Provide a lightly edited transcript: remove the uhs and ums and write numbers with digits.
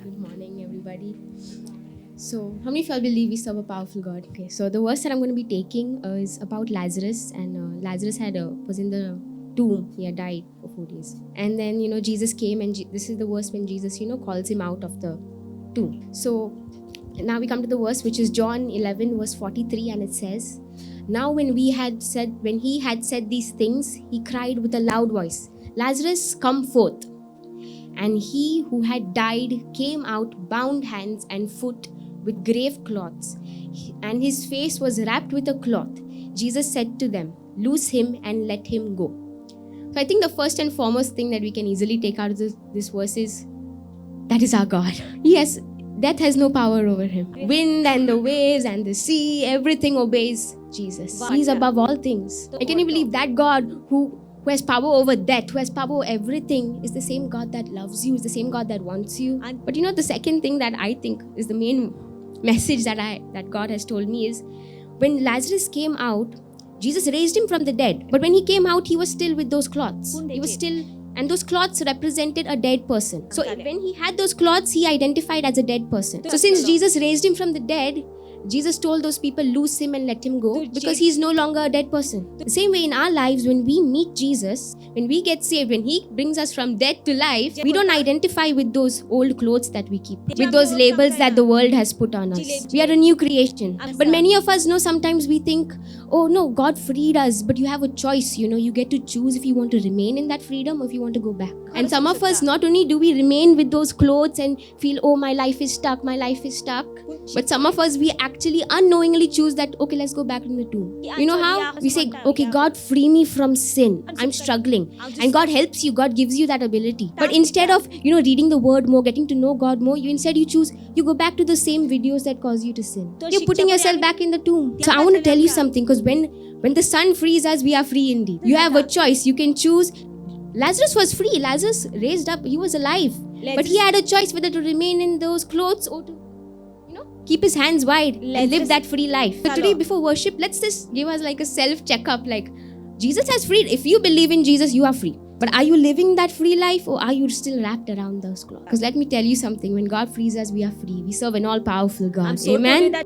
Good morning, everybody. So, how many of y'all believe we serve a powerful God? Okay, so the verse that I'm going to be taking is about Lazarus, and Lazarus was in the tomb. He had died for 4 days, and then Jesus came, and this is the verse when Jesus calls him out of the tomb. So now we come to the verse which is John 11 verse 43, and it says, "Now when he had said these things, he cried with a loud voice, 'Lazarus, come forth.' And he who had died came out, bound hands and foot with grave cloths, and his face was wrapped with a cloth. Jesus said to them, 'Loose him and let him go.'" So I think the first and foremost thing that we can easily take out of this verse is, that is our God. Yes, death has no power over him. Wind and the waves and the sea, everything obeys Jesus. He's above all things. And can you believe that God who has power over death, who has power over everything, is the same God that loves you, is the same God that wants you? But the second thing that I think is the main message that God has told me is, when Lazarus came out, Jesus raised him from the dead. But when he came out, he was still with those cloths. He was still, and those cloths represented a dead person. So when he had those cloths, he identified as a dead person. So since Jesus raised him from the dead, Jesus told those people, loose him and let him go, because he's no longer a dead person. The same way in our lives, when we meet Jesus, when we get saved, when he brings us from death to life, we don't identify with those old clothes that we keep, with those labels that the world has put on us. We are a new creation. But many of us know, sometimes we think, oh no, God freed us, but you have a choice. You get to choose if you want to remain in that freedom or if you want to go back. And some of us, not only do we remain with those clothes and feel, oh, my life is stuck, but some of us, we actually unknowingly choose that, okay, let's go back in the tomb. You know how? We say, okay, God, free me from sin. I'm struggling. And God helps you. God gives you that ability. But instead of, reading the word more, getting to know God more, you go back to the same videos that cause you to sin. You're putting yourself back in the tomb. So I want to tell you something, because when the Son frees us, we are free indeed. You have a choice. You can choose. Lazarus was free. Lazarus raised up. He was alive. But he had a choice whether to remain in those clothes or to keep his hands wide and live that free life. So today, before worship, let's just give us like a self-checkup. Like, Jesus has freed. If you believe in Jesus, you are free. But are you living that free life, or are you still wrapped around those clothes? Because let me tell you something. When God frees us, we are free. We serve an all-powerful God. Amen.